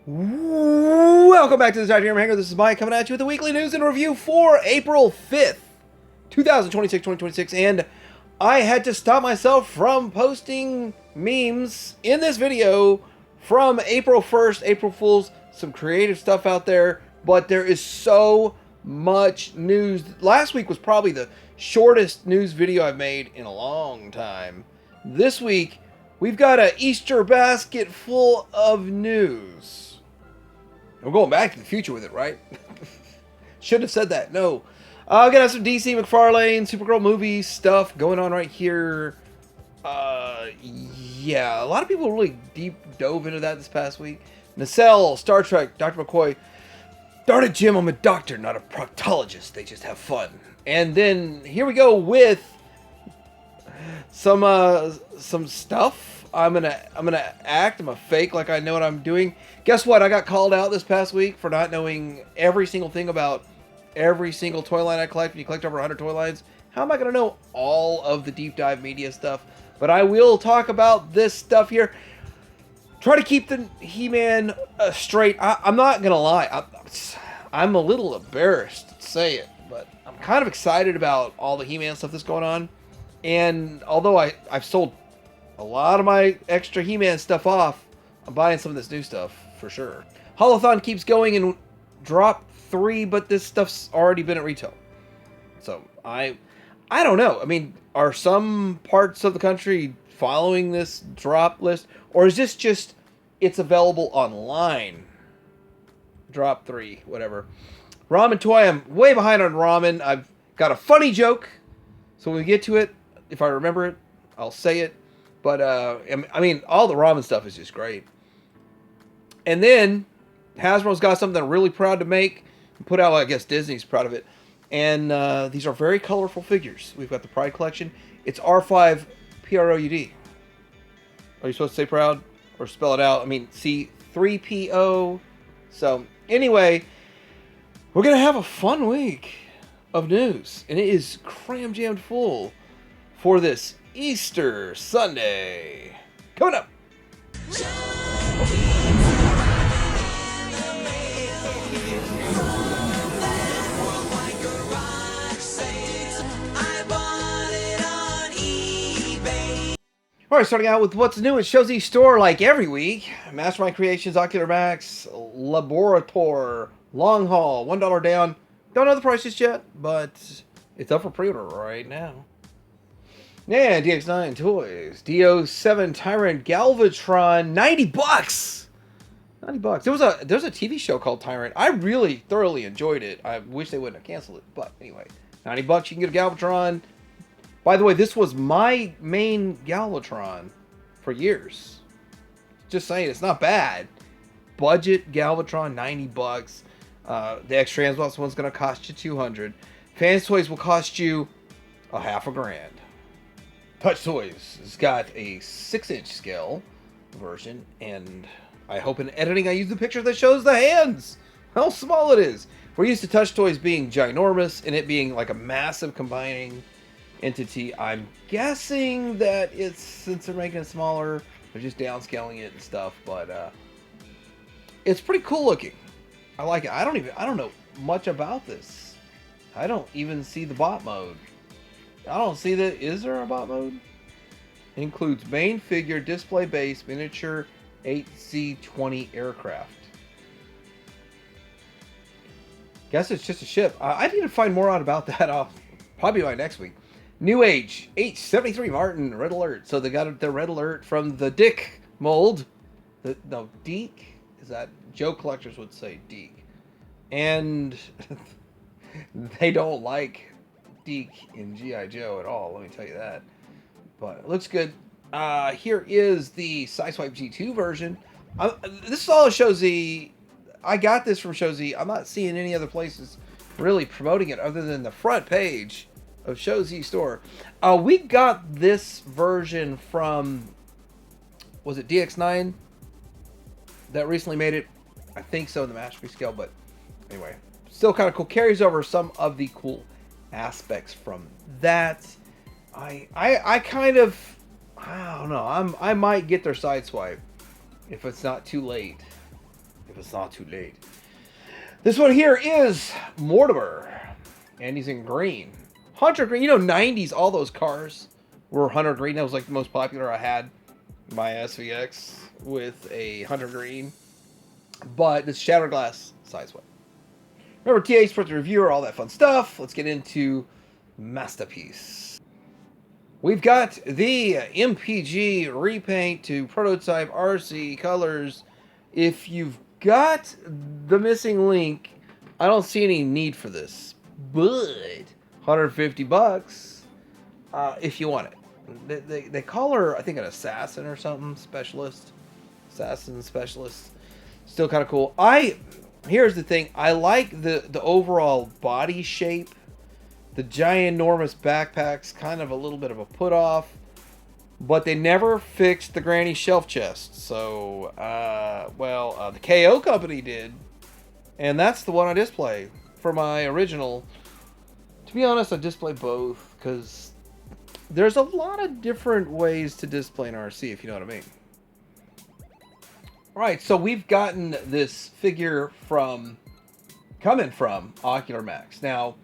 Welcome back to the Giant Hanger. This is Mike coming at you with the weekly news and review for April 5th, 2026, and I had to stop myself from posting memes in this video from April 1st, April Fool's, some creative stuff out there, but there is so much news. Last week was probably the shortest news video I've made in a long time. This week, we've got an Easter basket full of news. We're going back to the future with it, right? Should have said that. No. I'm going to have some DC, McFarlane, Supergirl movie stuff going on right here. Yeah, a lot of people really deep dove into that this past week. Nacelle, Star Trek, Dr. McCoy. Darn it, Jim, I'm a doctor, not a proctologist. They just have fun. And then here we go with some stuff. I'm gonna fake like I know what I'm doing. Guess what? I got called out this past week for not knowing every single thing about every single toy line I collect. When you collect over 100 toy lines, how am I gonna know all of the deep dive media stuff? But I will talk about this stuff here. Try to keep the He-Man straight. I'm not gonna lie. I'm a little embarrassed to say it, but I'm kind of excited about all the He-Man stuff that's going on. And although I've sold a lot of my extra He-Man stuff off, I'm buying some of this new stuff for sure. Holothon keeps going and drop 3, but this stuff's already been at retail. So I don't know. I mean, are some parts of the country following this drop list, or is this just it's available online? Drop 3, whatever. Ramen Toy, I'm way behind on ramen. I've got a funny joke, so when we get to it, if I remember it, I'll say it. But, I mean, all the ramen stuff is just great. And then, Hasbro's got something they're really proud to make. Put out, I guess Disney's proud of it. And these are very colorful figures. We've got the Pride Collection. It's R5 PROUD. Are you supposed to say proud? Or spell it out? I mean, C3PO. So, anyway, we're going to have a fun week of news. And it is cram-jammed full for this Easter Sunday. Coming up. Alright, starting out with what's new at Showzy Store like every week. Mastermind Creations, Ocular Max, Laborator, Long Haul, $1 down. Don't know the prices yet, but it's up for pre-order right now. Yeah, DX9 Toys, DO7 Tyrant Galvatron, $90. $90. There's a TV show called Tyrant. I really thoroughly enjoyed it. I wish they wouldn't have canceled it, but anyway, $90. You can get a Galvatron. By the way, this was my main Galvatron for years. Just saying, it's not bad. Budget Galvatron, $90. The X Transbox one's gonna cost you $200. Fans Toys will cost you $50,000. Touch Toys has got a 6-inch scale version, and I hope in editing I use the picture that shows the hands, how small it is. We're used to Touch Toys being ginormous and it being like a massive combining entity. I'm guessing that it's, since they're making it smaller, they're just downscaling it and stuff, but it's pretty cool looking. I like it. I don't know much about this. I don't even see the bot mode. I don't see that. Is there a bot mode? It includes main figure, display base, miniature, 8Z20 aircraft. Guess it's just a ship. I need to find more out about that. Probably by next week. New Age, H73 Martin, Red Alert. So they got the Red Alert from the Dick mold. No, Deke? Is that Joe collectors would say Deke. And they don't like Deke in G.I. Joe at all, let me tell you that. But it looks good. Here is the Sideswipe G2 version. This is all a Showzy. I got this from Showzy. I'm not seeing any other places really promoting it other than the front page of Showzy Store. We got this version from, was it DX9 that recently made it? I think so, in the Masterpiece scale, but anyway, still kind of cool. Carries over some of the cool aspects from that. I kind of, I don't know. I might get their Sideswipe if it's not too late. if it's not too late. This one here is Mortimer, and he's in green. Hunter green. You know, 90s, all those cars were Hunter green. That was like the most popular. I had my SVX with a Hunter green, but it's Shattered Glass size one. Remember, TA Sports Reviewer, all that fun stuff. Let's get into Masterpiece. We've got the MPG repaint to prototype RC colors. If you've got the missing link, I don't see any need for this, but $150 if you want it. They call her, I think, an assassin or something, assassin specialist. Still kind of cool. Here's the thing, I like the overall body shape. The giant enormous backpack's kind of a little bit of a put off, but they never fixed the granny shelf chest. So, the KO company did, and that's the one I display for my original. To be honest, I display both because there's a lot of different ways to display an RC, if you know what I mean. All right, so we've gotten this figure coming from Ocular Max. Now,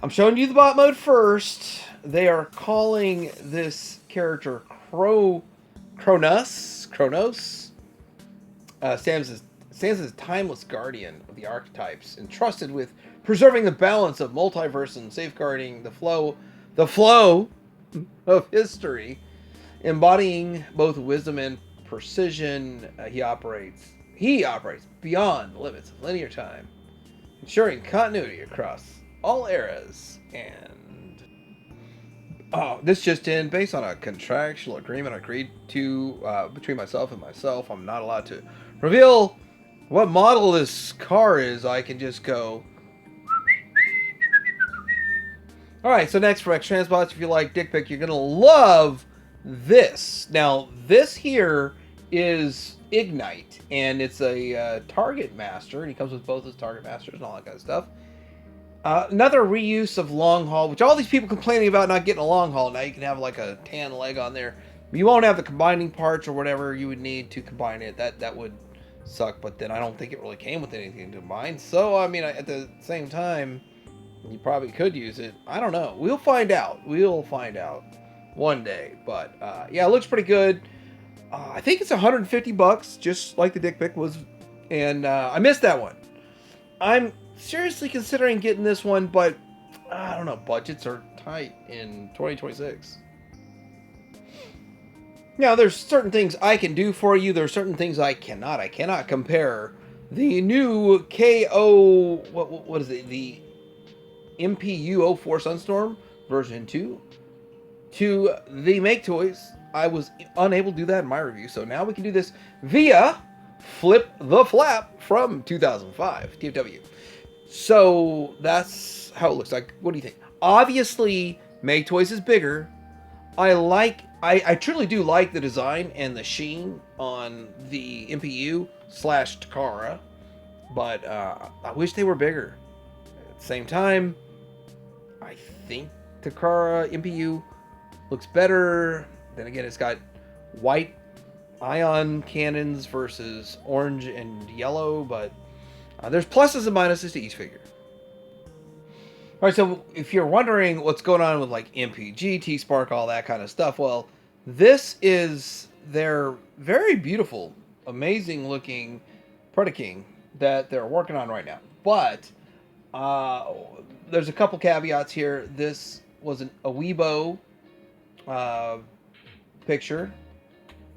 I'm showing you the bot mode first. They are calling this character Kronos. Stands as a timeless guardian of the archetypes, entrusted with preserving the balance of multiverse and safeguarding the flow of history, embodying both wisdom and precision. He operates beyond the limits of linear time, ensuring continuity across all eras. And this just in, based on a contractual agreement agreed to between myself and myself, I'm not allowed to reveal what model this car is. I can just go. Alright, so next for X Transbots, if you like Dick Pic, you're gonna love this. Now, this here is Ignite, and it's a Target Master, and he comes with both his Target Masters and all that kind of stuff. Another reuse of long haul, which all these people complaining about not getting a long haul. Now you can have like a tan leg on there. You won't have the combining parts or whatever you would need to combine it. That would suck, but then I don't think it really came with anything to combine. So, I mean, at the same time, you probably could use it. I don't know. We'll find out. We'll find out one day. But, yeah, it looks pretty good. I think it's $150, just like the Dick Pic was. And I missed that one. I'm seriously considering getting this one, but I don't know. Budgets are tight in 2026. Now, there's certain things I can do for you. There are certain things I cannot. I cannot compare the new KO... What is it? The MPU 04 Sunstorm version 2 to the Make Toys. I was unable to do that in my review, so now we can do this via Flip the Flap from 2005 TFW. So that's how it looks like. What do you think? Obviously, Make Toys is bigger. I truly do like the design and the sheen on the MPU / Takara, but I wish they were bigger. At the same time, I think Takara MPU looks better. Then again, it's got white ion cannons versus orange and yellow, but there's pluses and minuses to each figure. All right, so if you're wondering what's going on with like MPG, T-Spark, all that kind of stuff, well, this is their very beautiful, amazing looking Predaking that they're working on right now. But there's a couple caveats here. This was a Weibo picture.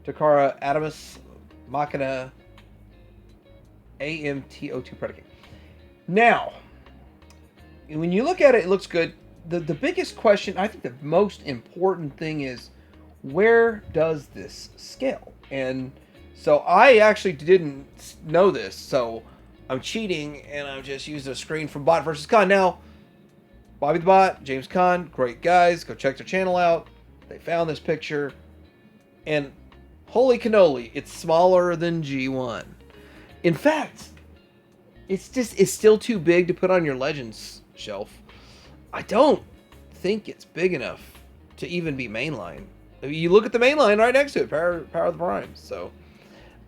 Takara Adamus Machina AMT02 Predaking. Now, when you look at it, it looks good. The biggest question, I think the most important thing is, where does this scale? And so I actually didn't know this, so I'm cheating, and I'm just using a screen from Bot vs. Con. Now, Bobby the Bot, James Con, great guys. Go check their channel out. They found this picture, and holy cannoli, it's smaller than G1. In fact, it's still too big to put on your Legends shelf. I don't think it's big enough to even be mainline. You look at the mainline right next to it, Power of the Primes. So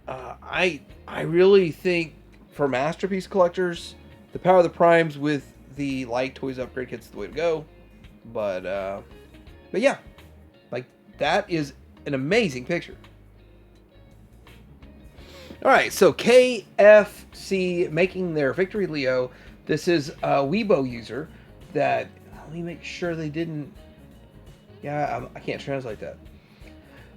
I really think for masterpiece collectors, the Power of the Primes with the Light Toys upgrade kit's the way to go. But yeah, like that is an amazing picture. All right, so KFC making their Victory Leo. This is a Weibo user that, let me make sure they didn't, yeah, I can't translate that.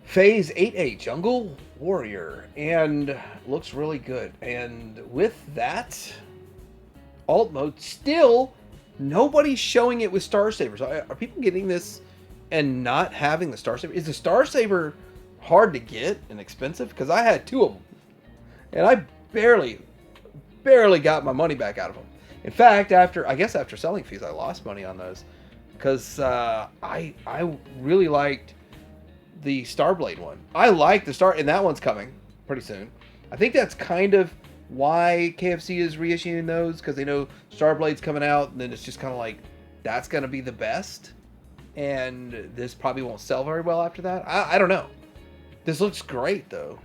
Phase 8A Jungle Warrior, and looks really good. And with that, alt mode, still nobody's showing it with Star Sabers. Are people getting this and not having the Star Saber? Is the Star Saber hard to get and expensive? Because I had 2 of them, and I barely got my money back out of them. In fact, after selling fees, I lost money on those because I really liked the Starblade one. I like the Star, and that one's coming pretty soon. I think that's kind of why KFC is reissuing those, because they know Starblade's coming out, and then it's just kind of like, that's going to be the best, and this probably won't sell very well after that. I don't know. This looks great, though.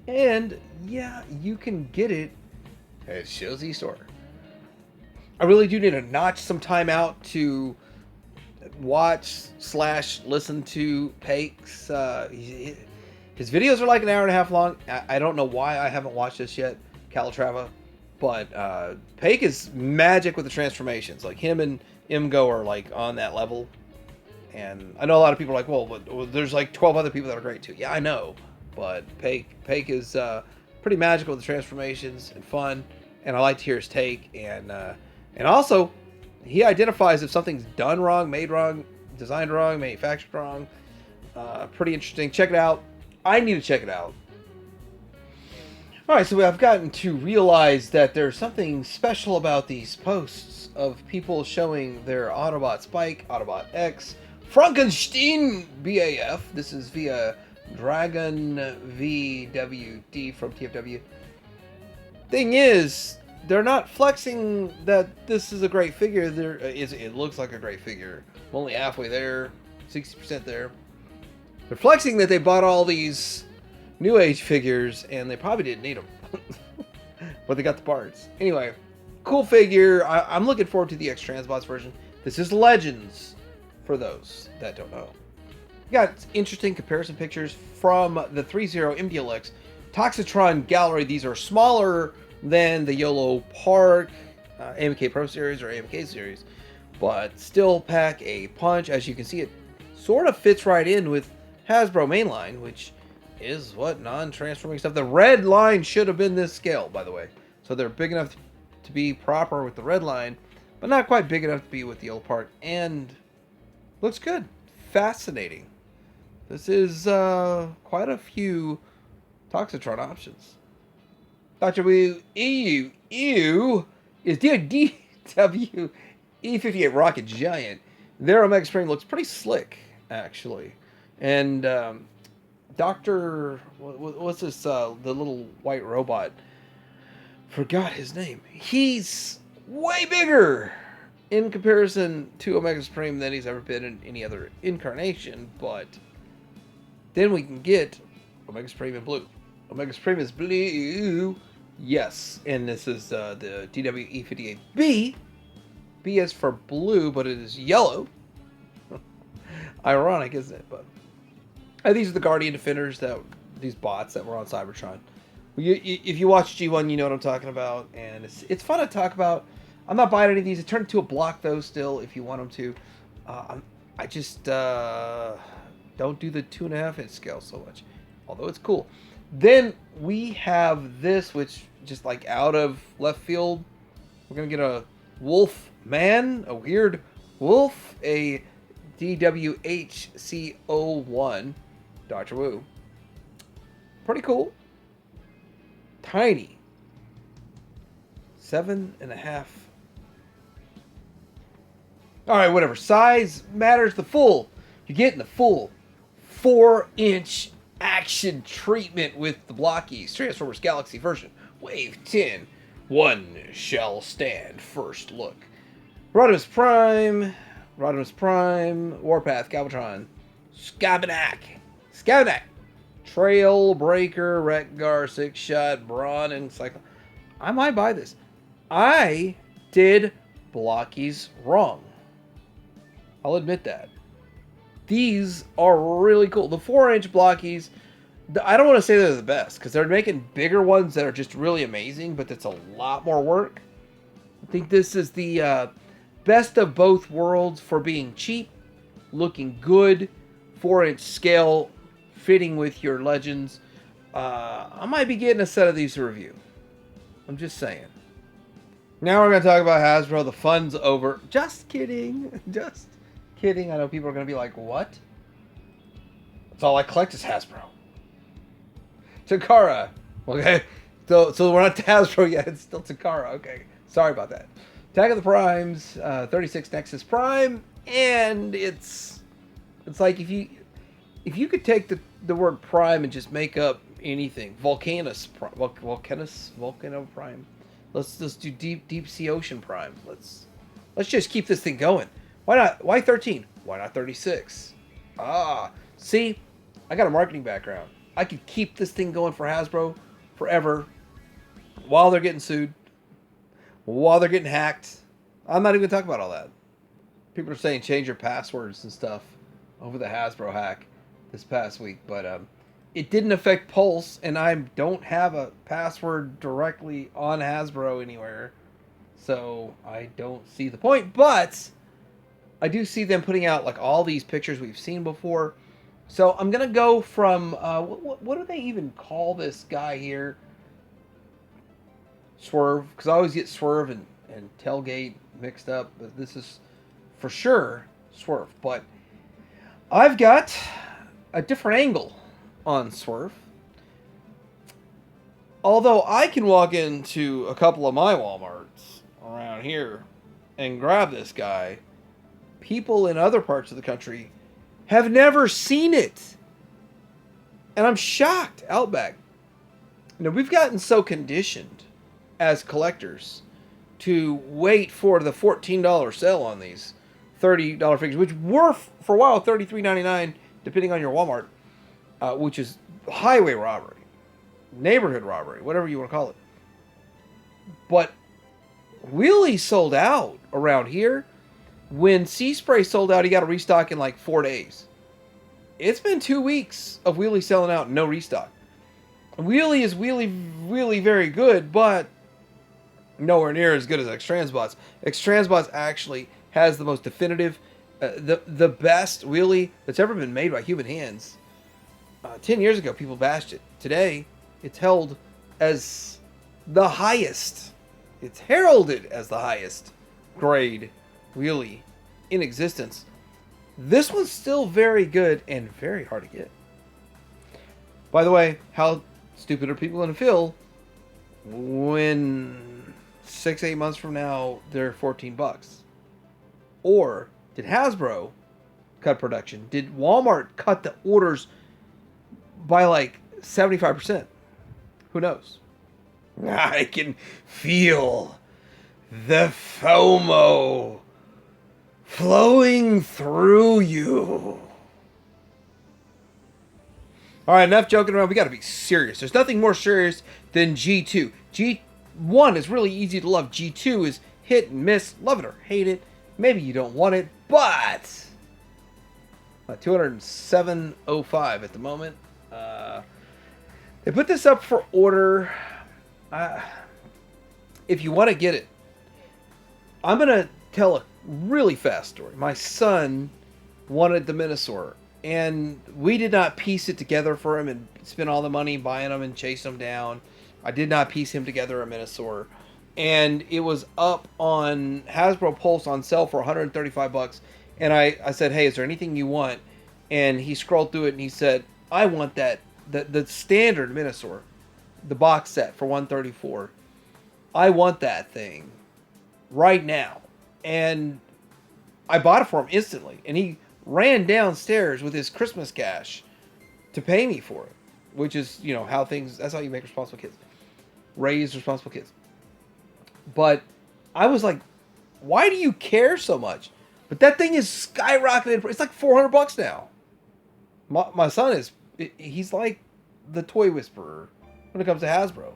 And, yeah, you can get it at Shozi Store. I really do need to notch some time out to watch/listen to Pake's. His videos are like an hour and a half long. I don't know why I haven't watched this yet, Calatrava, but Pake is magic with the transformations. Like, him and Imgo are like on that level. And I know a lot of people are like, well, there's like 12 other people that are great too. Yeah, I know, but Pake is pretty magical with the transformations and fun. And I like to hear his take. And also, he identifies if something's done wrong, made wrong, designed wrong, manufactured wrong. Pretty interesting. Check it out. I need to check it out. Alright, so I've gotten to realize that there's something special about these posts of people showing their Autobot Spike, Autobot X, Frankenstein BAF. This is via Dragon VWD from TFW. Thing is, they're not flexing that this is a great figure. It looks like a great figure. I'm only halfway there, 60% there. They're flexing that they bought all these New Age figures, and they probably didn't need them. But they got the parts. Anyway, cool figure. I'm looking forward to the X Transbots version. This is Legends, for those that don't know. Got interesting comparison pictures from the 3.0 MDLX Toxitron Gallery. These are smaller than the YOLO Park AMK Pro Series or AMK Series, but still pack a punch. As you can see, it sort of fits right in with Hasbro mainline, which is what non-transforming stuff. The red line should have been this scale, by the way. So they're big enough to be proper with the red line, but not quite big enough to be with the YOLO Park. And looks good. Fascinating. This is quite a few Toxitron options. Dr. Wu EU is DW E58 Rocket Giant. Their Omega Spring looks pretty slick, actually. And what's this? The little white robot. Forgot his name. He's way bigger in comparison to Omega Supreme than he's ever been in any other incarnation. But then we can get Omega Supreme in blue. Omega Supreme is blue. Yes, and this is the DW-E58B. B is for blue, but it is yellow. Ironic, isn't it? But these are the Guardian Defenders, these bots that were on Cybertron. If you watch G1, you know what I'm talking about, and it's fun to talk about. I'm not buying any of these. It turned into a block, though, still, if you want them to. I just don't do the 2.5-inch scale so much, although it's cool. Then we have this, which just like out of left field. We're going to get a wolf man, a weird wolf, a DWHC01, Dr. Wu. Pretty cool. Tiny. 7.5. Alright, whatever. Size matters. You're getting the full 4-inch action treatment with the Blokees Transformers Galaxy version. Wave 10. One shall stand first look. Rodimus Prime, Warpath, Galvatron, Scabenak, Trailbreaker, Rekgar, Six Shot, Brawn, and Cycle. I might buy this. I did Blokees wrong. I'll admit that. These are really cool. The 4-inch Blokees, I don't want to say they're the best, because they're making bigger ones that are just really amazing, but that's a lot more work. I think this is the best of both worlds for being cheap, looking good, 4-inch scale, fitting with your Legends. I might be getting a set of these to review. I'm just saying. Now we're going to talk about Hasbro. The fun's over. Just kidding. Just kidding. I know people are going to be like, what? That's all I collect is Hasbro. Takara. Okay. So we're not to Hasbro yet. It's still Takara. Okay. Sorry about that. Attack of the Primes. 36 Nexus Prime. And it's like if you could take the word Prime and just make up anything. Volcano Prime. Let's just do deep sea ocean Prime. Let's just keep this thing going. Why not? Why 13? Why not 36? See, I got a marketing background. I could keep this thing going for Hasbro forever while they're getting sued, while they're getting hacked. I'm not even talking about all that. People are saying change your passwords and stuff over the Hasbro hack this past week, but it didn't affect Pulse, and I don't have a password directly on Hasbro anywhere, so I don't see the point. But I do see them putting out like all these pictures we've seen before. So I'm gonna go from what do they even call this guy here? Swerve, because I always get Swerve and Tailgate mixed up, but this is for sure Swerve. But I've got a different angle on Swerve. Although I can walk into a couple of my Walmarts around here and grab this guy, people in other parts of the country have never seen it. And I'm shocked. Outback. We've gotten so conditioned as collectors to wait for the $14 sale on these $30 figures, which were for a while $33.99, depending on your Walmart, which is highway robbery, neighborhood robbery, whatever you want to call it. But Wheelie sold out around here. When Sea Spray sold out, he got a restock in like 4 days. It's been 2 weeks of Wheelie selling out and no restock. Wheelie is really very good, but nowhere near as good as X-Transbots. X-Transbots actually has the most definitive, the best Wheelie that's ever been made by human hands. 10 years ago, people bashed it. Today, it's held as the highest. It's heralded as the highest grade Wheelie in existence. This one's still very good and very hard to get. By the way, how stupid are people going to feel when 6-8 months from now they're $14? Or did Hasbro cut production? Did Walmart cut the orders by like 75%? Who knows? I can feel the FOMO flowing through you. All right, enough joking around. We got to be serious. There's nothing more serious than G2. G1 is really easy to love. G2 is hit and miss. Love it or hate it. Maybe you don't want it, but 207.05 at the moment. They put this up for order. If you want to get it, I'm going to tell a really fast story. My son wanted the Minosaur, and we did not piece it together for him and spend all the money buying them and chase them down. I did not piece him together a Minosaur. And it was up on Hasbro Pulse on sale for $135. And I said, hey, is there anything you want? And he scrolled through it and he said, I want that, the standard Minosaur, the box set for $134. I want that thing right now. And I bought it for him instantly. And he ran downstairs with his Christmas cash to pay me for it. Which is, how things, that's how you make responsible kids. Raise responsible kids. But I was like, why do you care so much? But that thing is skyrocketed. It's like $400 now. My son he's like the toy whisperer when it comes to Hasbro.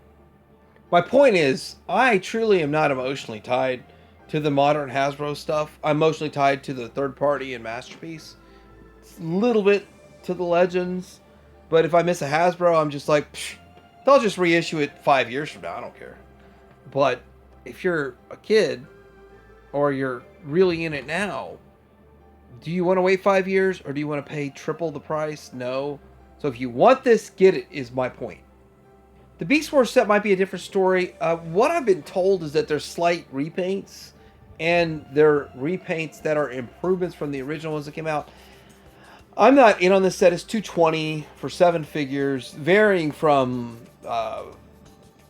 My point is, I truly am not emotionally tied to the modern Hasbro stuff. I'm emotionally tied to the third party and Masterpiece. A little bit to the Legends. But if I miss a Hasbro, I'm just like, psh, they'll just reissue it 5 years from now. I don't care. But if you're a kid or you're really in it now, do you want to wait 5 years or do you want to pay triple the price? No. So if you want this, get it, is my point. The Beast Wars set might be a different story. What I've been told is that there's slight repaints, and they're repaints that are improvements from the original ones that came out. I'm not in on this set. It's $220 for 7 figures, varying from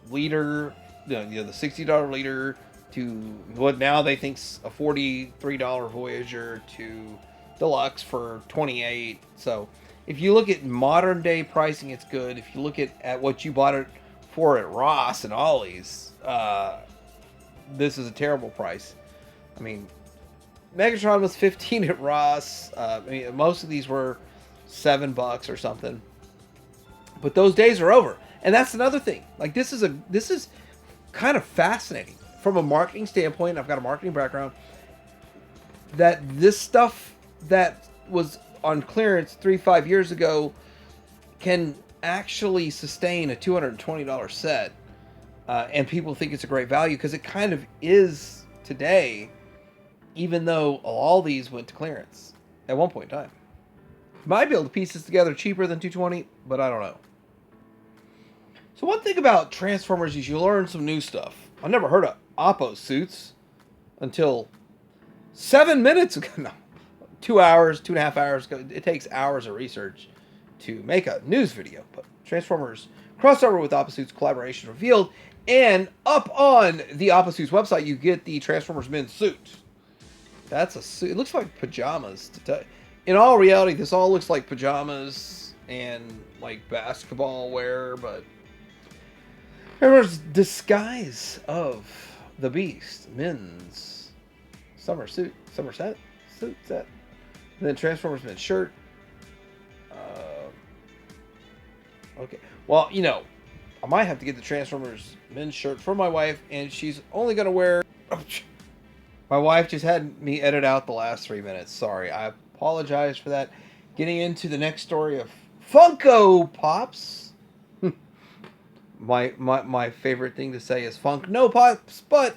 leader, the $60 leader, to what now they think's a $43 Voyager, to deluxe for $28. So if you look at modern day pricing, it's good. If you look at what you bought it for at Ross and Ollie's, this is a terrible price. I mean, Megatron was $15 at Ross. I mean, most of these were $7 or something. But those days are over. And that's another thing. Like, this is kind of fascinating from a marketing standpoint. I've got a marketing background. That this stuff that was on clearance 3-5 years ago can actually sustain a $220 set. And people think it's a great value because it kind of is today, even though all these went to clearance at one point in time. Might be able to piece this together cheaper than $220, but I don't know. So one thing about Transformers is you learn some new stuff. I never heard of Oppo suits until 7 minutes ago. No, 2 hours, 2.5 hours ago. It takes hours of research to make a news video. But Transformers crossover with Oppo suits collaboration revealed. And up on the Oppo suits website, you get the Transformers men's suit. That's a suit. It looks like pajamas. In all reality, this all looks like pajamas and like basketball wear, but there's disguise of the Beast, men's summer suit set. And then Transformers men's shirt. Okay, well, you know, I might have to get the Transformers men's shirt for my wife, and she's only gonna wear. My wife just had me edit out the last 3 minutes. Sorry, I apologize for that. Getting into the next story of Funko Pops. my favorite thing to say is Funk No Pops, but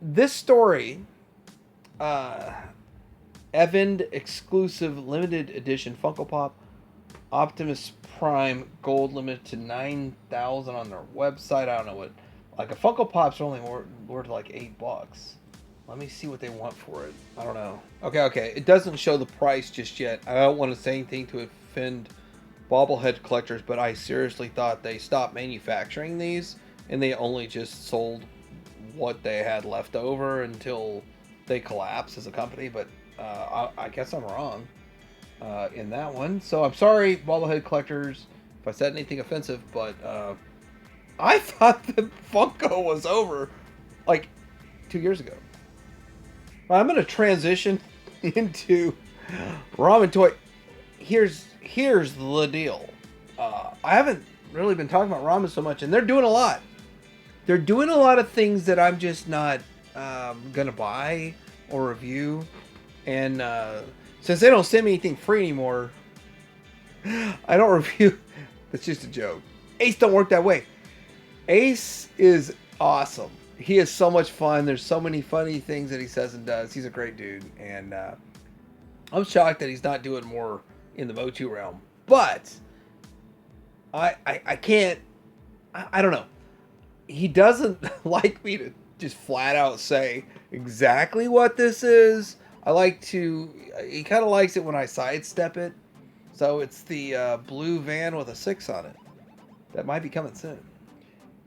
this story, Evend exclusive limited edition Funko Pop, Optimus Prime Gold limited to 9,000 on their website. I don't know what, like a Funko Pop's only worth like $8. Let me see what they want for it. I don't know. Okay. It doesn't show the price just yet. I don't want to say anything to offend bobblehead collectors, but I seriously thought they stopped manufacturing these and they only just sold what they had left over until they collapsed as a company. But I guess I'm wrong in that one. So I'm sorry, bobblehead collectors, if I said anything offensive, but I thought that Funko was over like 2 years ago. I'm going to transition into Ramen Toy. Here's the deal. I haven't really been talking about ramen so much, and they're doing a lot. They're doing a lot of things that I'm just not going to buy or review. And since they don't send me anything free anymore, I don't review. That's just a joke. Ace don't work that way. Ace is awesome. He is so much fun. There's so many funny things that he says and does. He's a great dude. And I'm shocked that he's not doing more in the Motu realm. But I can't. I don't know. He doesn't like me to just flat out say exactly what this is. He kind of likes it when I sidestep it. So it's the blue van with a 6 on it. That might be coming soon.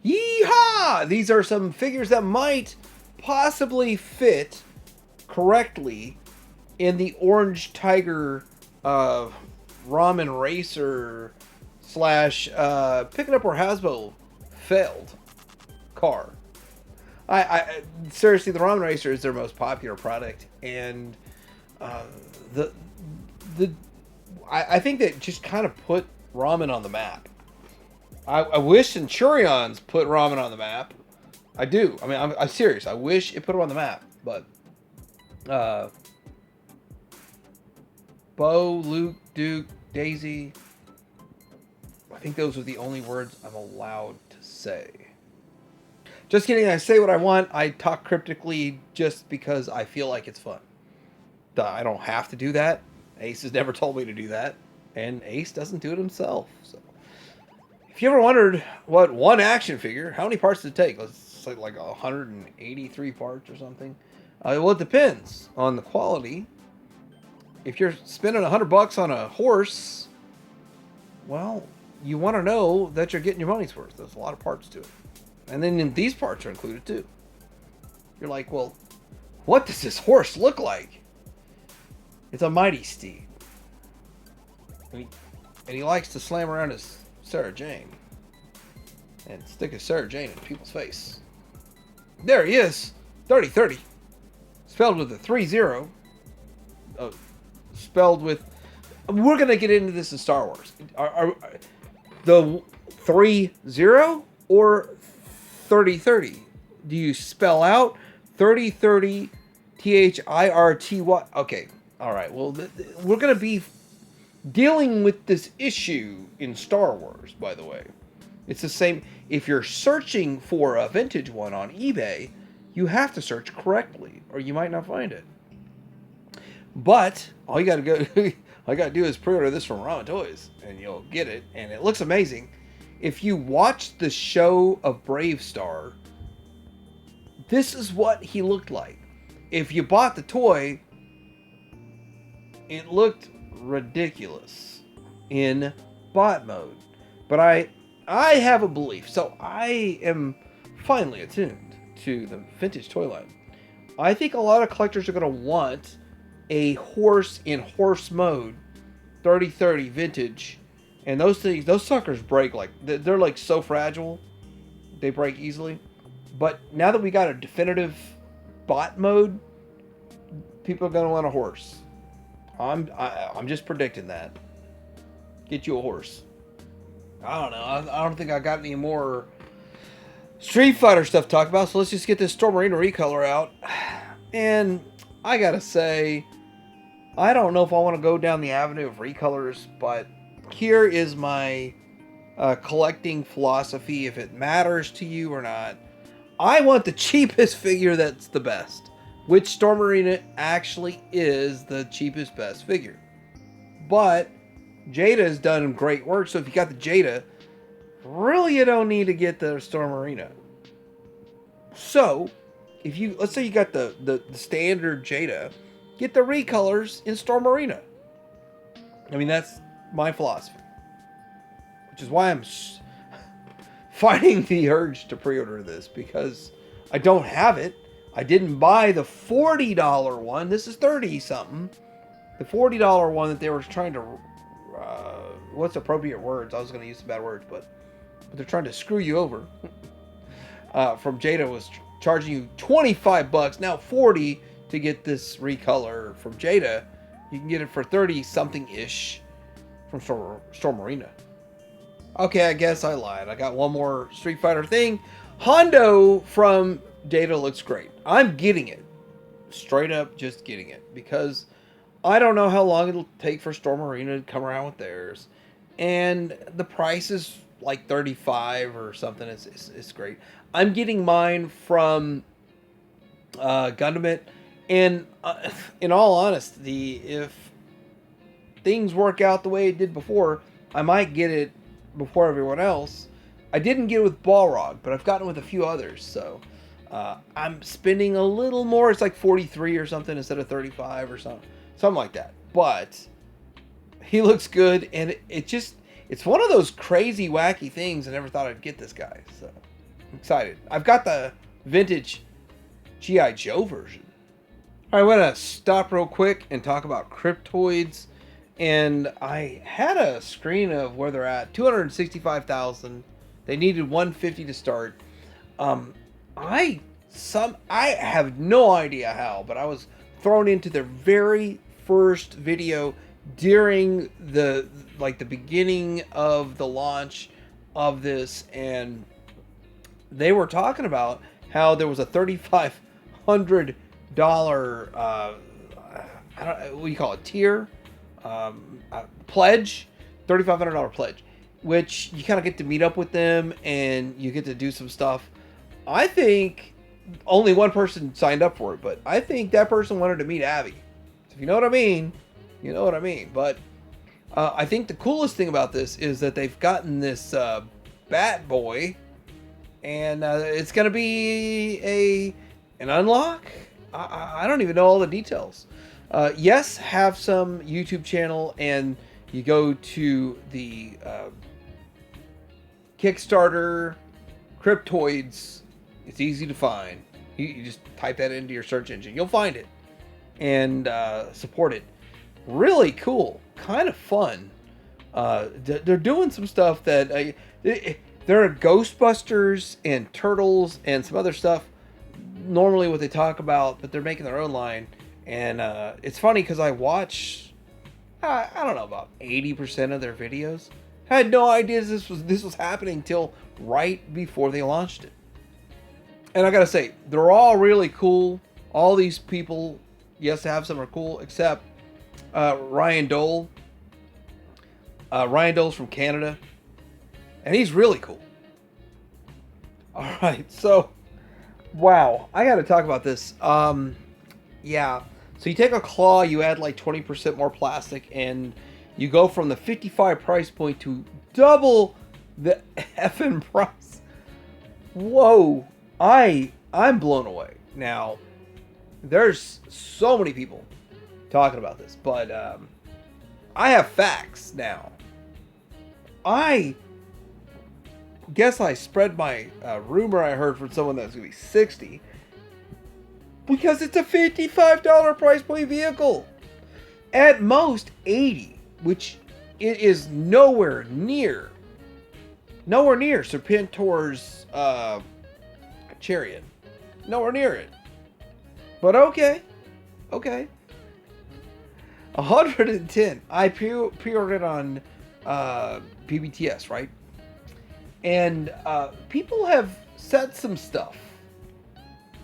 Yeehaw! These are some figures that might possibly fit correctly in the Orange Tiger Ramen Racer / Pick It Up Where Hasbro failed car. I seriously, the Ramen Racer is their most popular product, and I think that just kind of put ramen on the map. I wish Centurions put ramen on the map. I do. I mean, I'm serious. I wish it put them on the map. But Bo, Luke, Duke, Daisy. I think those are the only words I'm allowed to say. Just kidding. I say what I want. I talk cryptically just because I feel like it's fun. I don't have to do that. Ace has never told me to do that. And Ace doesn't do it himself. So, if you ever wondered what one action figure, how many parts does it take? Let's say like 183 parts or something. Well, it depends on the quality. If you're spending $100 on a horse, well, you want to know that you're getting your money's worth. There's a lot of parts to it. And then these parts are included too. You're like, well, what does this horse look like? It's a mighty steed. And he likes to slam around his Sarah Jane. And stick his Sarah Jane in people's face. There he is. 3030. Spelled with a 3-0. Spelled with... We're going to get into this in Star Wars. Are the 3-0 or 3030? Do you spell out 3030 THIRTY? Okay. All right. Well, we're going to be dealing with this issue in Star Wars, by the way. It's the same. If you're searching for a vintage one on eBay, you have to search correctly, or you might not find it. But all you got to do is pre-order this from Ramen Toys, and you'll get it. And it looks amazing. If you watch the show of Brave Star, this is what he looked like. If you bought the toy, it looked ridiculous in bot mode. But I have a belief, so I am finally attuned to the vintage toy line. I think a lot of collectors are going to want a horse in horse mode, 3030 vintage, and those suckers break like they're like so fragile, they break easily. But now that we got a definitive bot mode, people are going to want a horse. I'm just predicting that. Get you a horse. I don't know. I don't think I got any more Street Fighter stuff to talk about, so let's just get this Storm Arena recolor out. And I gotta say, I don't know if I want to go down the avenue of recolors, but here is my collecting philosophy, if it matters to you or not. I want the cheapest figure that's the best, which Storm Arena actually is the cheapest best figure. But Jada has done great work, so if you got the Jada, really you don't need to get the Storm Arena. So, let's say you got the standard Jada, get the recolors in Storm Arena. I mean, that's my philosophy. Which is why I'm fighting the urge to pre-order this, because I don't have it. I didn't buy the $40 one. This is 30 something. The $40 one that they were trying to... what's appropriate words? I was going to use some bad words, but they're trying to screw you over. From Jada was charging you $25, now $40 to get this recolor from Jada. You can get it for 30 something ish from Storm Arena. Okay, I guess I lied. I got one more Street Fighter thing. Hondo from Jada looks great. I'm getting it. Straight up just getting it, because I don't know how long it'll take for Storm Arena to come around with theirs. And the price is like $35 or something. It's great. I'm getting mine from Gundam It. And in all honesty, if things work out the way it did before, I might get it before everyone else. I didn't get it with Balrog, but I've gotten it with a few others. So I'm spending a little more. It's like 43 or something instead of 35 or something like that. But he looks good, and it's one of those crazy, wacky things. I never thought I'd get this guy, so I'm excited. I've got the vintage G.I. Joe version. All right, I'm going to stop real quick and talk about Cryptoids. And I had a screen of where they're at, 265,000. They needed 150 to start. I have no idea how, but I was thrown into their very first video during the beginning of the launch of this, and they were talking about how there was a $3,500 I don't, what do you call it, tier, pledge, $3,500 pledge, which you kind of get to meet up with them and you get to do some stuff. I think only one person signed up for it, but I think that person wanted to meet Abby. So if you know what I mean, you know what I mean. But I think the coolest thing about this is that they've gotten this Bat Boy, and it's going to be an unlock. I don't even know all the details. Yes, have some YouTube channel, and you go to the Kickstarter Cryptoids. It's easy to find. You just type that into your search engine. You'll find it. And support it. Really cool. Kind of fun. They're doing some stuff that... there are Ghostbusters and Turtles and some other stuff. Normally what they talk about, but they're making their own line. And it's funny because I watch, I don't know, about 80% of their videos. I had no idea this was happening till right before they launched it. And I gotta say, they're all really cool. All these people, yes, have some are cool, except Ryan Dole. Ryan Dole's from Canada, and he's really cool. All right, so wow, I gotta talk about this. Yeah. So you take a claw, you add like 20% more plastic, and you go from the 55 price point to double the effing price. Whoa. I'm blown away. Now, there's so many people talking about this, but I have facts now. I guess I spread my rumor I heard from someone that's going to be 60. Because it's a $55 price point vehicle. At most, $80. Which it is nowhere near Serpentor's Chariot. Nowhere near it. But okay. 110. I pre-ordered on PBTS, right? And people have said some stuff.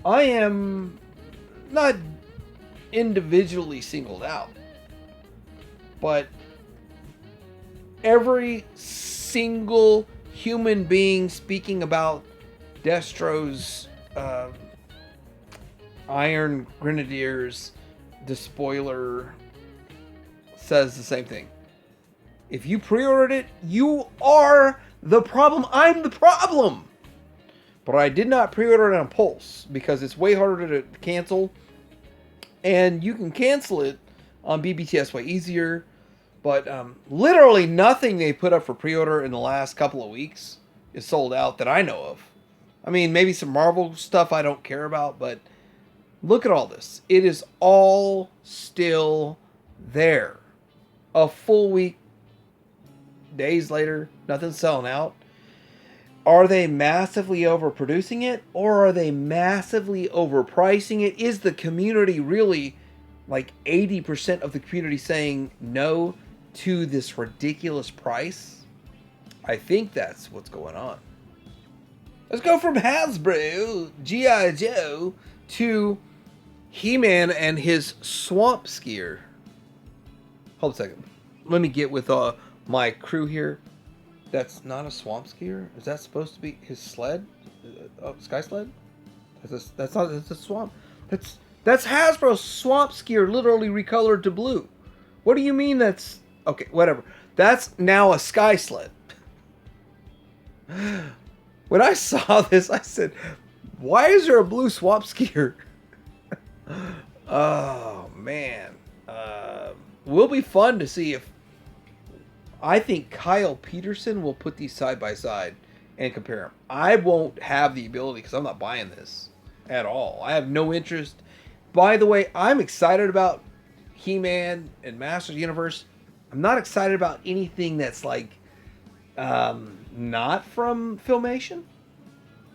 I am not individually singled out, but every single human being speaking about Destro's Iron Grenadiers, the spoiler, says the same thing. If you pre-ordered it, you are the problem. I'm the problem. But I did not pre-order it on Pulse because it's way harder to cancel. And you can cancel it on BBTS way easier. But literally nothing they put up for pre-order in the last couple of weeks is sold out that I know of. I mean, maybe some Marvel stuff I don't care about, but look at all this. It is all still there. A full week, days later, nothing's selling out. Are they massively overproducing it, or are they massively overpricing it? Is the community really, like 80% of the community, saying no to this ridiculous price? I think that's what's going on. Let's go from Hasbro, G.I. Joe, to He-Man and his Swamp Skier. Hold a second. Let me get with my crew here. That's not a Swamp Skier? Is that supposed to be his sled? Sky Sled? That's not, it's a swamp. That's Hasbro's Swamp Skier, literally recolored to blue. What do you mean that's... Okay, whatever. That's now a Sky Sled. When I saw this, I said, why is there a blue Swamp Skier? Oh, man. Will be fun to see if... I think Kyle Peterson will put these side by side and compare them. I won't have the ability because I'm not buying this at all. I have no interest. By the way, I'm excited about He-Man and Masters Universe. I'm not excited about anything that's like not from Filmation.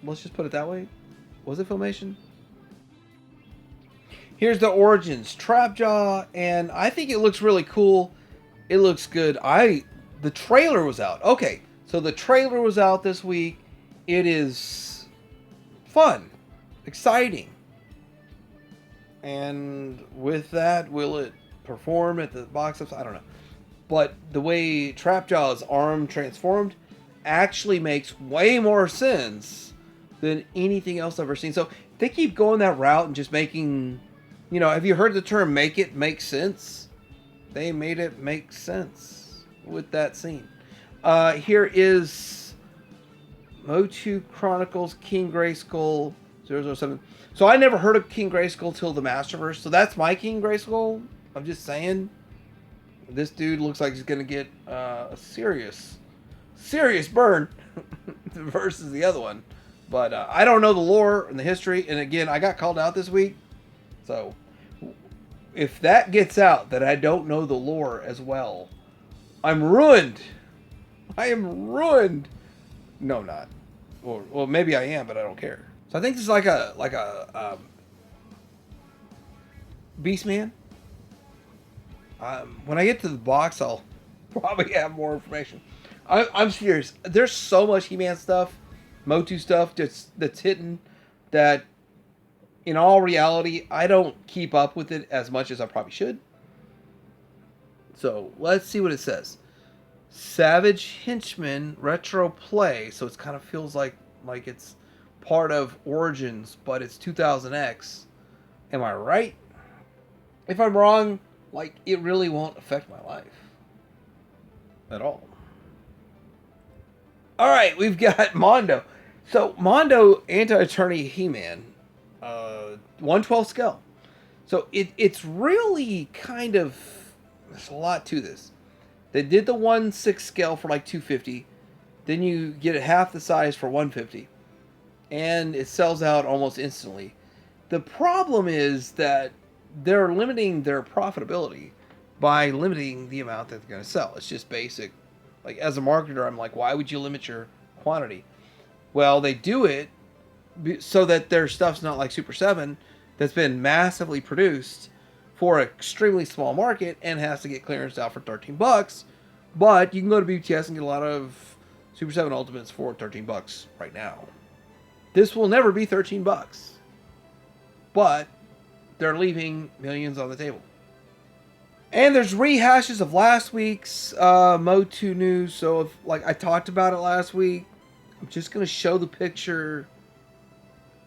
Let's just put it that way. Was it Filmation? Here's the Origins Trapjaw, and I think it looks really cool. It looks good. The trailer was out. Okay, So the trailer was out this week. It is fun, exciting. And with that, will it perform at the box office? I don't know. But the way Trapjaw's arm transformed actually makes way more sense than anything else I've ever seen. So if they keep going that route and just making, have you heard the term make it make sense? They made it make sense with that scene. Here is Motu Chronicles King Grayskull 007. So I never heard of King Grayskull till the Masterverse. So that's my King Grayskull. I'm just saying. This dude looks like he's going to get a serious burn versus the other one. But I don't know the lore and the history. And again, I got called out this week. So if that gets out that I don't know the lore as well, I'm ruined. I am ruined. No, I'm not. Well, maybe I am, but I don't care. So I think this is like a Beastman. When I get to the box, I'll probably have more information. I'm serious. There's so much He-Man stuff, Motu stuff that's hidden that, in all reality, I don't keep up with it as much as I probably should. So let's see what it says. Savage Henchman Retro Play. So it kind of feels like it's part of Origins, but it's 2000X. Am I right? If I'm wrong, it really won't affect my life at all. All right, we've got Mondo. So Mondo Anti-Attorney He-Man, 1/12 scale. So it's really kind of, there's a lot to this. They did the 1/6 scale for $250. Then you get it half the size for $150, and it sells out almost instantly. The problem is that they're limiting their profitability by limiting the amount that they're going to sell. It's just basic. As a marketer, I'm like, why would you limit your quantity? Well, they do it so that their stuff's not like Super 7 that's been massively produced for an extremely small market and has to get clearance out for $13. But you can go to BTS and get a lot of Super 7 Ultimates for $13 right now. This will never be $13. But they're leaving millions on the table. And there's rehashes of last week's Motu news. So if I talked about it last week, I'm just going to show the picture.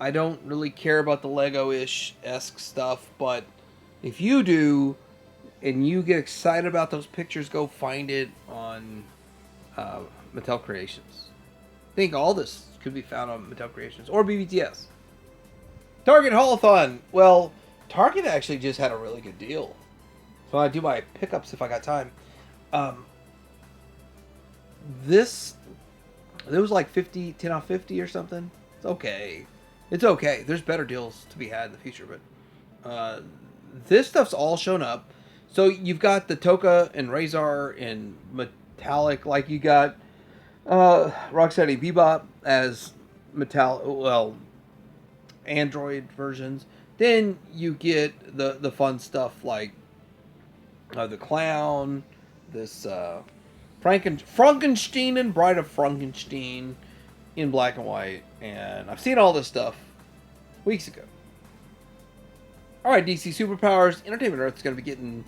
I don't really care about the Lego-ish-esque stuff, but if you do and you get excited about those pictures, go find it on Mattel Creations. I think all this could be found on Mattel Creations or BBTS. Target Haulathon. Well, Target actually just had a really good deal. So I do my pickups if I got time. This was 10 off 50 or something. It's okay. It's okay. There's better deals to be had in the future, but this stuff's all shown up. So you've got the Toka and Razor in metallic, you got Rocksteady Bebop as Android versions. Then you get the fun stuff like the Clown, this Frankenstein and Bride of Frankenstein in black and white. And I've seen all this stuff weeks ago. Alright, DC Superpowers. Entertainment Earth is going to be getting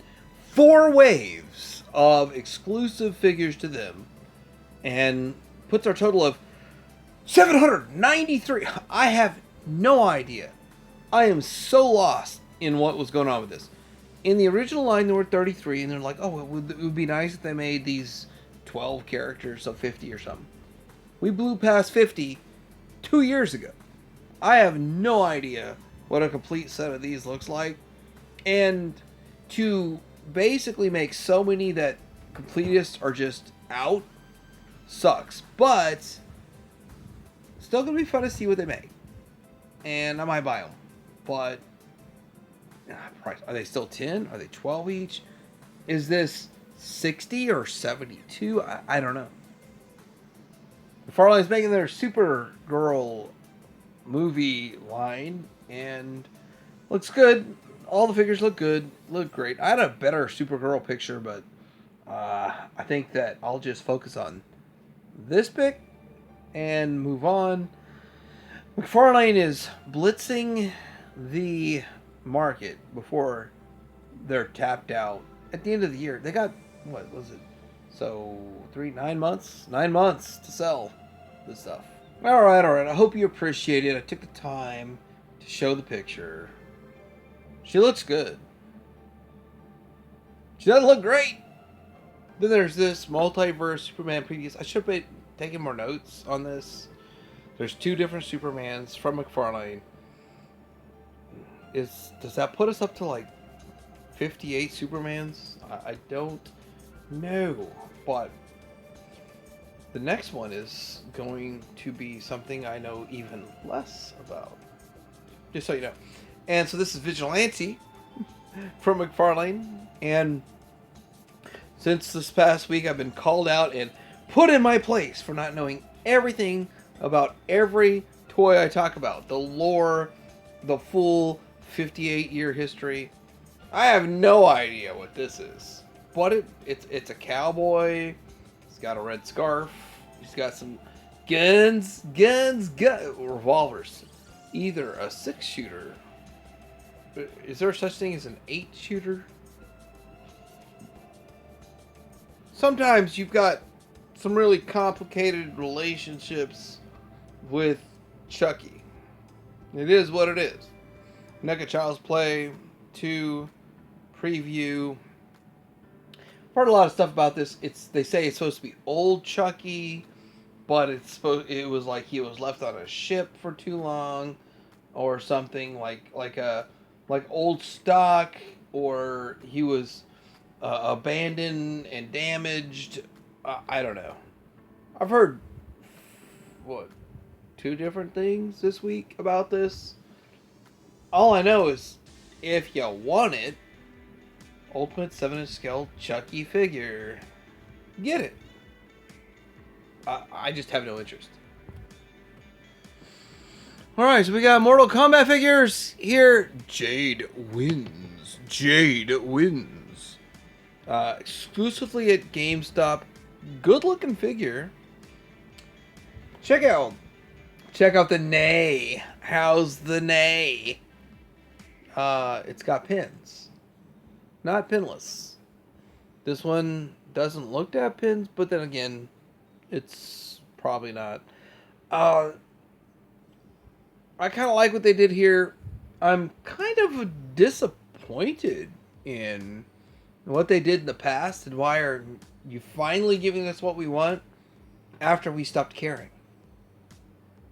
4 waves of exclusive figures to them. And puts our total of 793. I have no idea. I am so lost in what was going on with this. In the original line, there were 33, and they're like, oh, it would be nice if they made these 12 characters of 50 or something. We blew past 50 2 years ago. I have no idea what a complete set of these looks like. And to basically make so many that completists are just out sucks. But still going to be fun to see what they make. And I might buy them. But price, are they still 10? Are they 12 each? Is this 60 or 72? I don't know. Farley's making their Supergirl movie line, and looks good. All the figures look good, look great. I had a better Supergirl picture, but I think that I'll just focus on this pick and move on. McFarlane is blitzing the market before they're tapped out at the end of the year. They got, what was it? So 9 months? 9 months to sell this stuff. All right. I hope you appreciate it. I took the time to show the picture. She looks good. She doesn't look great. Then there's this multiverse Superman previews. I should have been taking more notes on this. There's 2 different Supermans from McFarlane. Does that put us up to like 58 Supermans? I don't know. But the next one is going to be something I know even less about. Just so you know. And so this is Vigilante from McFarlane. And since this past week, I've been called out and put in my place for not knowing everything about every toy I talk about. The lore, the full 58-year history. I have no idea what this is. But it's a cowboy. He's got a red scarf. He's got some guns, revolvers. Either a 6-shooter. Is there such thing as an 8-shooter? Sometimes you've got some really complicated relationships with Chucky. It is what it is. NECA Child's Play 2 preview. I've heard a lot of stuff about this. They say it's supposed to be old Chucky, but it was like he was left on a ship for too long, or something like old stock, or he was abandoned and damaged. I don't know. I've heard 2 different things this week about this. All I know is if you want it, Ultimate 7-inch scale Chucky figure, get it. I just have no interest. Alright, so we got Mortal Kombat figures here. Jade wins. Exclusively at GameStop. Good looking figure. Check out the Nay. How's the Nay? It's got pins. Not pinless. This one doesn't look to have pins, but then again, it's probably not. I kind of like what they did here. I'm kind of disappointed in what they did in the past, and why are you finally giving us what we want after we stopped caring?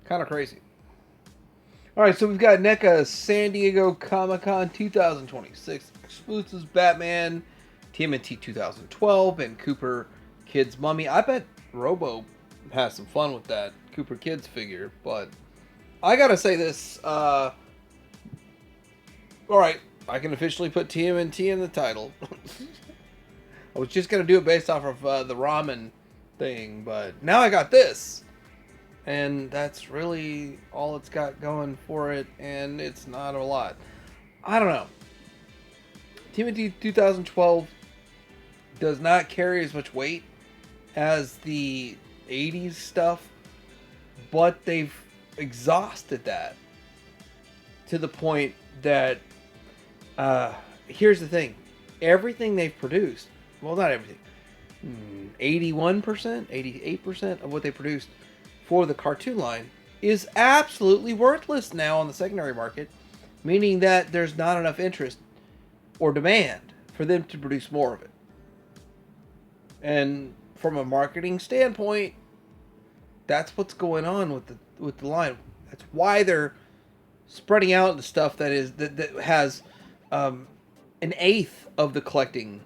Kind of crazy. Alright, so we've got NECA San Diego Comic-Con 2026 exclusives, Batman, Tmnt 2012, and Cooper Kid's Mummy. I bet Robo has some fun with that Cooper Kids figure, but I gotta say this. Alright, I can officially put TMNT in the title. I was just gonna do it based off of the ramen thing, but now I got this. And that's really all it's got going for it, and it's not a lot. I don't know. Tmnt 2012 does not carry as much weight as the 80s stuff, but they've exhausted that to the point that here's the thing. Everything they've produced, well, not everything, 81%, 88% of what they produced for the cartoon line is absolutely worthless now on the secondary market, meaning that there's not enough interest or demand for them to produce more of it. And from a marketing standpoint, that's what's going on with the line. That's why they're spreading out the stuff that has an eighth of the collecting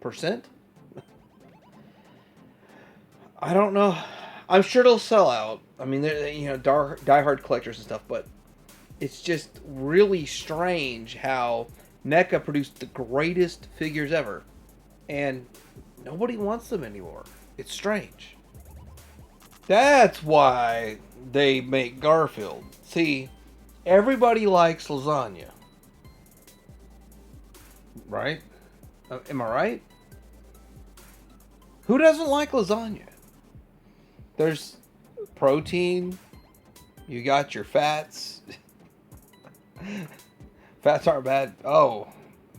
percent. I don't know. I'm sure it'll sell out. I mean, diehard collectors and stuff, but it's just really strange how NECA produced the greatest figures ever, and nobody wants them anymore. It's strange. That's why they make Garfield. See, everybody likes lasagna. Right? Am I right? Who doesn't like lasagna? There's protein. You got your fats. Fats aren't bad. Oh,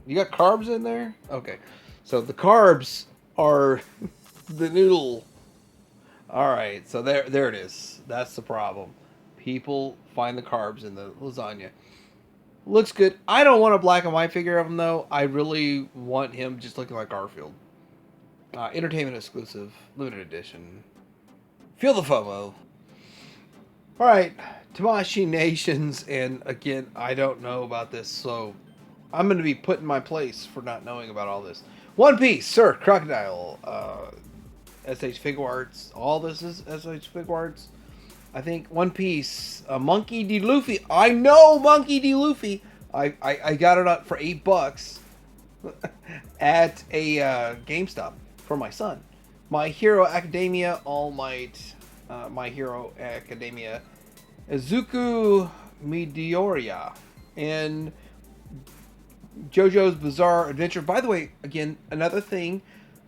you got carbs in there? Okay. So the carbs are the noodle. All right. So there it is. That's the problem. People find the carbs in the lasagna. Looks good. I don't want a black and white figure of him, though. I really want him just looking like Garfield. Entertainment exclusive. Limited edition. Feel the FOMO. All right. Tamashii Nations. And again, I don't know about this, so I'm going to be put in my place for not knowing about all this. One Piece, Sir Crocodile, SH Figure Arts. All this is SH Figure Arts. I think One Piece, Monkey D. Luffy. I know Monkey D. Luffy. I got it up for $8 at a GameStop for my son. My Hero Academia, All Might, My Hero Academia, Izuku Midoriya, and JoJo's Bizarre Adventure. By the way, again, another thing,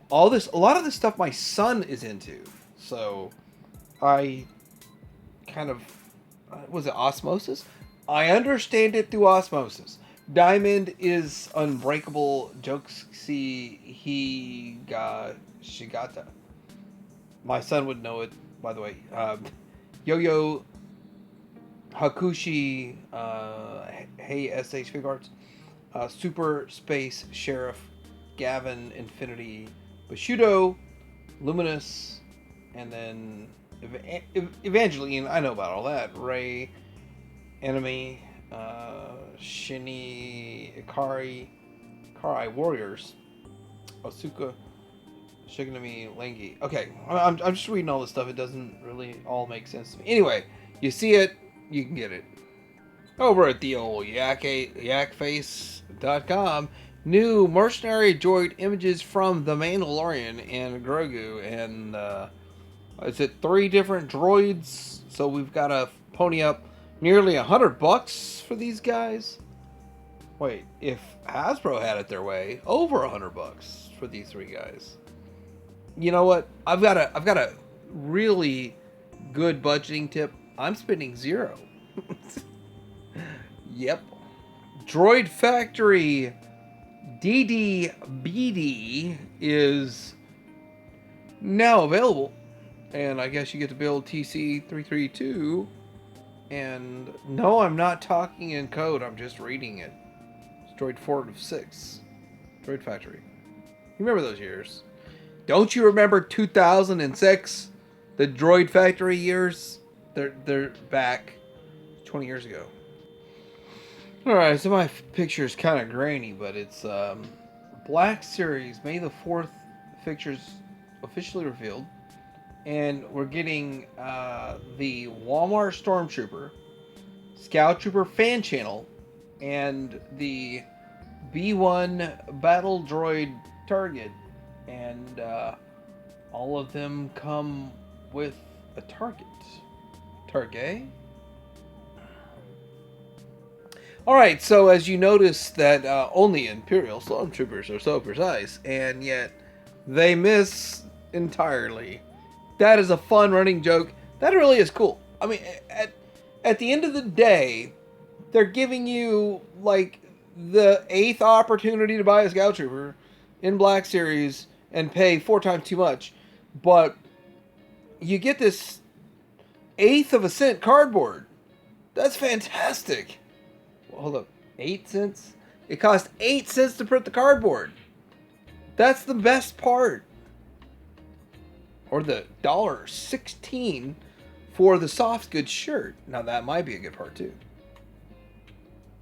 a lot of this stuff my son is into. So I kind of, was it osmosis? I understand it through osmosis. Diamond is Unbreakable Jokesy Shigata. My son would know it, by the way. Yo-Yo Hakushi, Hey SH Fig Arts, Super Space Sheriff, Gavin Infinity, Bushido, Luminous, and then Evangeline. I know about all that. Ray, Enemy, Shini, Ikari Warriors, Asuka, Shiganami, Langi. Okay, I'm just reading all this stuff. It doesn't really all make sense to me. Anyway, you see it, you can get it. Over at the old yakface.com, new mercenary droid images from The Mandalorian and Grogu, and is it 3 different droids? So we've got to pony up nearly $100 for these guys. Wait, if Hasbro had it their way, over $100 for these 3 guys. You know what? I've got a really good budgeting tip. I'm spending 0. Yep. Droid Factory DDBD is now available. And I guess you get to build TC332. And no, I'm not talking in code. I'm just reading it. It's Droid 4 of 6. Droid Factory. You remember those years? Don't you remember 2006? The Droid Factory years? They're back 20 years ago. Alright, so my picture's kind of grainy, but it's Black Series, May the 4th fixtures officially revealed. And we're getting the Walmart Stormtrooper, Scout Trooper fan channel, and the B1 Battle Droid Target. And all of them come with a target. Target? Alright, so as you notice that only Imperial Stormtroopers are so precise, and yet they miss entirely. That is a fun running joke. That really is cool. I mean, at the end of the day, they're giving you, like, the 8th opportunity to buy a Scout Trooper in Black Series and pay 4 times too much. But you get this 1/8 of a cent cardboard. That's fantastic. Hold up, 8 cents? It cost 8 cents to print the cardboard. That's the best part. Or the $1.16 for the soft goods shirt. Now that might be a good part too.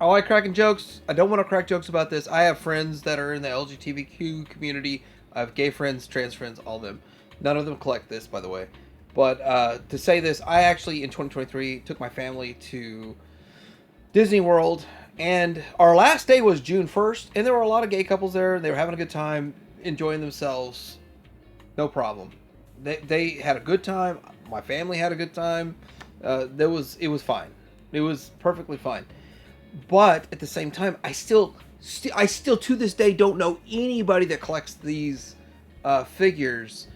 I like cracking jokes. I don't want to crack jokes about this. I have friends that are in the LGBTQ community. I have gay friends, trans friends, all of them. None of them collect this, by the way. But to say this, I actually in 2023 took my family to Disney World, and our last day was June 1st, and there were a lot of gay couples there. They were having a good time, enjoying themselves. No problem. They had a good time. My family had a good time. It was fine. It was perfectly fine. But at the same time, I still to this day don't know anybody that collects these figures.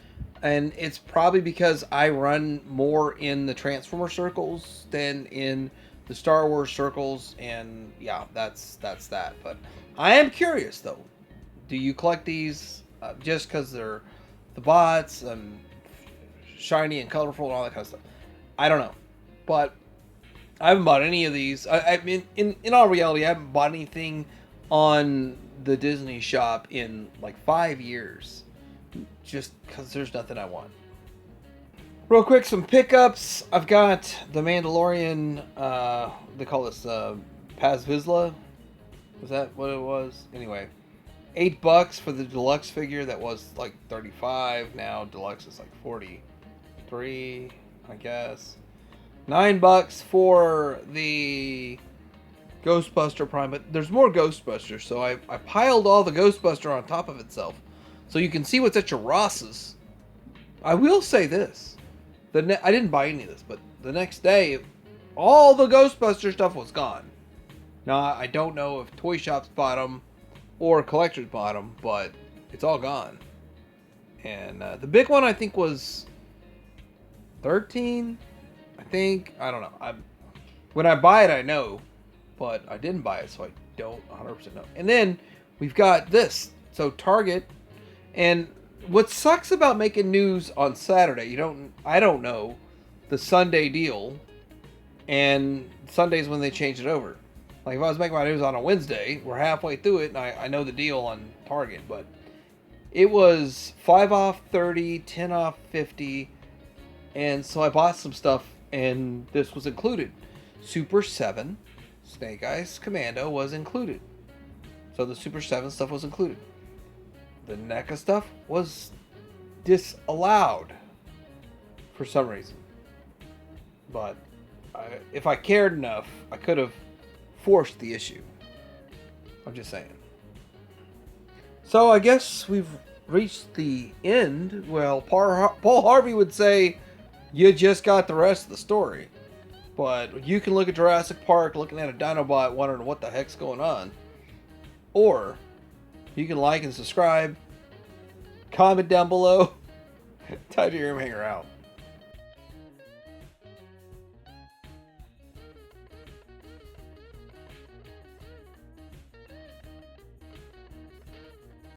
And it's probably because I run more in the Transformer circles than in the Star Wars circles, and yeah, that's that. But I am curious though. Do you collect these just because they're the bots and shiny and colorful and all that kind of stuff? I don't know, but I haven't bought any of these. I mean, in all reality, I haven't bought anything on the Disney shop in like 5 years, just because there's nothing I want. Real quick, some pickups. I've got the Mandalorian. They call this Paz Vizsla. Was that what it was? Anyway, $8 for the deluxe figure. That was like 35. Now deluxe is like 43, I guess. $9 for the Ghostbuster Prime, but there's more Ghostbusters, so I piled all the Ghostbuster on top of itself, so you can see what's at your Ross's. I will say this: I didn't buy any of this, but the next day, all the Ghostbuster stuff was gone. Now I don't know if toy shops bought them or collectors bought them, but it's all gone. And the big one I think was 13. I think, I don't know. When I buy it, I know, but I didn't buy it, so I don't 100% know. And then we've got this. So Target, and what sucks about making news on Saturday, I don't know the Sunday deal, and Sunday's when they change it over. Like if I was making my news on a Wednesday, we're halfway through it, and I know the deal on Target, but it was 5 off 30, 10 off 50, and so I bought some stuff. And this was included. Super 7 Snake Eyes Commando was included. So the Super 7 stuff was included. The NECA stuff was disallowed for some reason. But if I cared enough, I could have forced the issue. I'm just saying. So I guess we've reached the end. Well, Paul Harvey would say, you just got the rest of the story. But you can look at Jurassic Park looking at a Dinobot wondering what the heck's going on. Or you can like and subscribe, comment down below. Time to hear him hang around.